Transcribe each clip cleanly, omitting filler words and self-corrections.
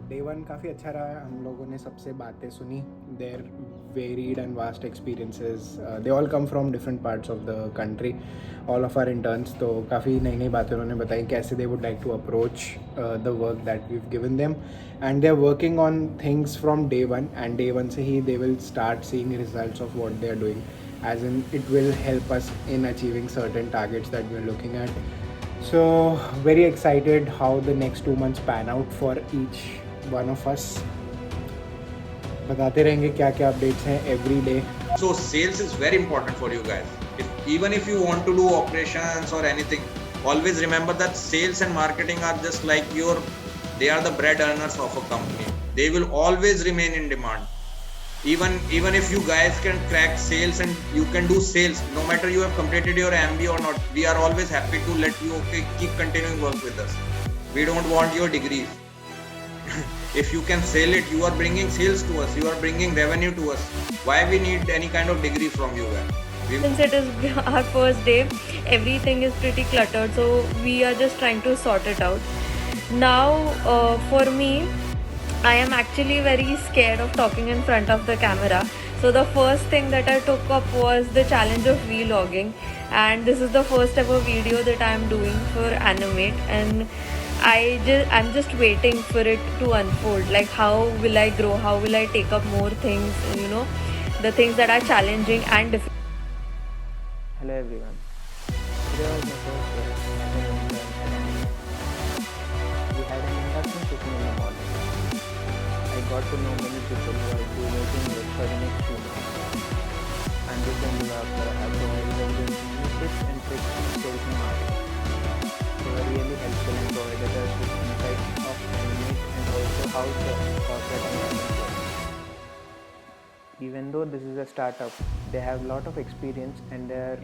Day one काफ़ी अच्छा रहा. हम लोगों ने सबसे बातें सुनी. There varied and vast experiences. They all come from different parts of the country. All of our interns. तो काफ़ी नई नई बातें उन्होंने बताई कैसे they would like to approach the work that we've given them. And they are working on things from day one. And day one से ही they will start seeing results of what they are doing. As in, it will help us in achieving certain targets that we're looking at. So very excited how the next 2 months pan out for each one of us. बताते रहेंगे क्या क्या updates हैं every day. So sales is very important for you guys. Even if you want to do operations or anything, always remember that sales and marketing are just like they are the bread earners of a company. They will always remain in demand. Even if you guys can crack sales and you can do sales, no matter you have completed your MBA or not, we are always happy to let you keep continuing work with us. We don't want your degrees. If you can sell it, you are bringing sales to us, you are bringing revenue to us. Why we need any kind of degree from you guys? Since it is our first day, everything is pretty cluttered, so we are just trying to sort it out. Now for me, I am actually very scared of talking in front of the camera. So the first thing that I took up was the challenge of vlogging, and this is the first ever video that I am doing for Animate, and I'm just waiting for it to unfold. Like, how will I grow? How will I take up more things? The things that are challenging and difficult. Hello everyone. Today was my first day as an intern at Animate. We had an induction session in the morning. I got to know many people who I'll be working with for the next few months. Andrew and Divakar have provided us with new tips and tricks in sales and marketing. They were really helpful and provided us with insights of Animate and also how the corporate environment works. Even though this is a startup, they have a lot of experience and they are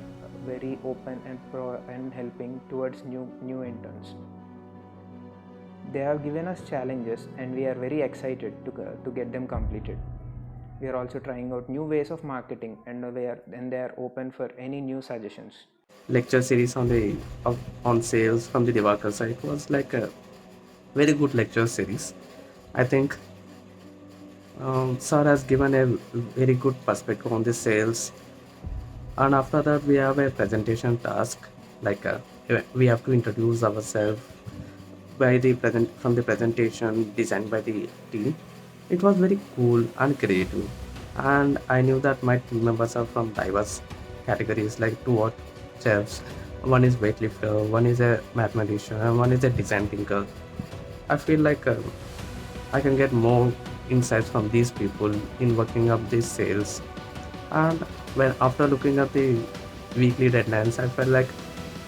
very open and helping towards new interns. They have given us challenges and we are very excited to get them completed. We are also trying out new ways of marketing and they are open for any new suggestions. Lecture series on sales from the Divakar side was like a very good lecture series. I think Sir has given a very good perspective on the sales, and after that we have a presentation task. Like we have to introduce ourselves from the presentation designed by the team. It was very cool and creative, and I knew that my team members are from diverse categories, like two or chefs, one is weightlifter, one is a mathematician, and one is a design thinker. I feel like I can get more insights from these people in working up these sales. And when after looking at the weekly deadlines, I felt like,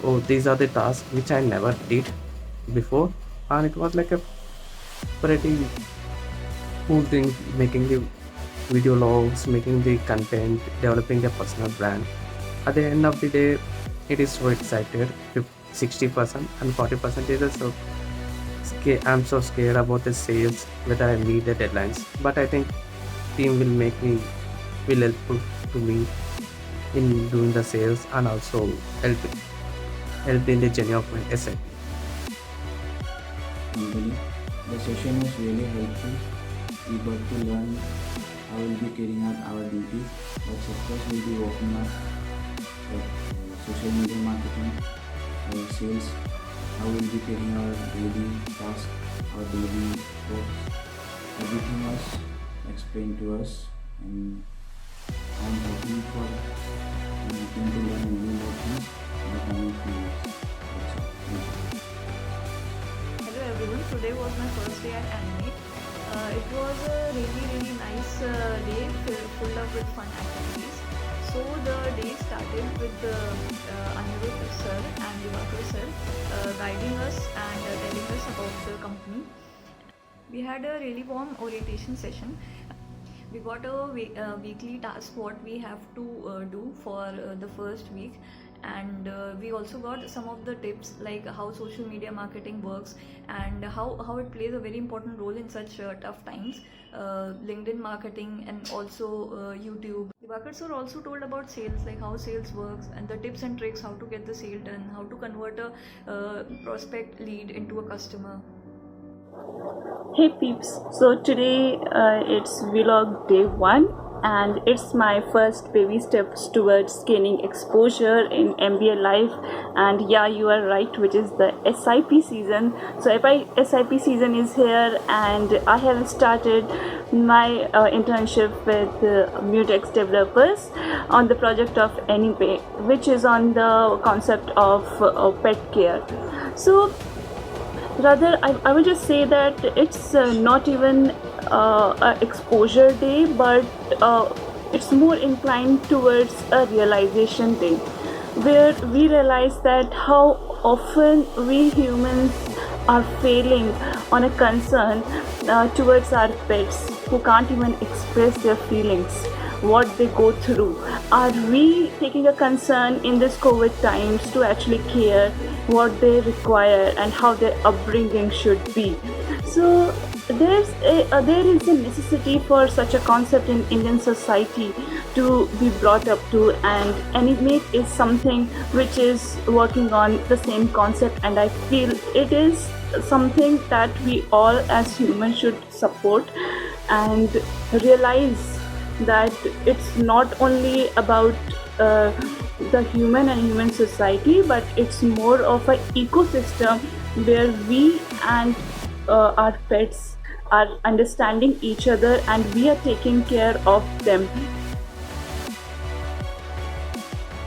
oh, these are the tasks which I never did before, and it was like a pretty cool thing, making the video logs, making the content, developing a personal brand. At the end of the day, it is so excited. 60% and 40% is so I'm so scared about the sales that I meet the deadlines. But I think team will help to me in doing the sales and also help in the journey of my SIP. The session was really helpful. We got to learn how we'll be carrying out our duties. What sectors will be working on, like social media marketing, sales, how we'll be carrying our daily tasks, our daily works. Everything was explained to us, and I'm hoping to learn many more things in the coming few years. That's all. Thank you. Hello everyone, today was my first day at Animate. It was a really nice day full of with fun activities. So the day started with Anirudh sir and Divakar sir guiding us and telling us about the company. We had a really warm orientation session. We got a weekly task what we have to do for the first week, and we also got some of the tips like how social media marketing works and how it plays a very important role in such tough times, LinkedIn marketing and also YouTube. Divakar sir also told about sales, like how sales works and the tips and tricks how to get the sale done, how to convert a prospect lead into a customer. Hey peeps, so today it's vlog day 1 and it's my first baby steps towards gaining exposure in MBA life. And yeah, you are right, which is the SIP season. So SIP season is here and I have started my internship with Mutex developers on the project of Anyway, which is on the concept of pet care. So rather I will just say that it's not even a exposure day, but it's more inclined towards a realization day, where we realize that how often we humans are failing on a concern towards our pets who can't even express their feelings, what they go through. Are we taking a concern in this COVID times to actually care what they require and how their upbringing should be? So there is a necessity for such a concept in Indian society to be brought up to, and Animate is something which is working on the same concept, and I feel it is something that we all as humans should support and realize that it's not only about the human and human society, but it's more of an ecosystem where we and our pets are understanding each other and we are taking care of them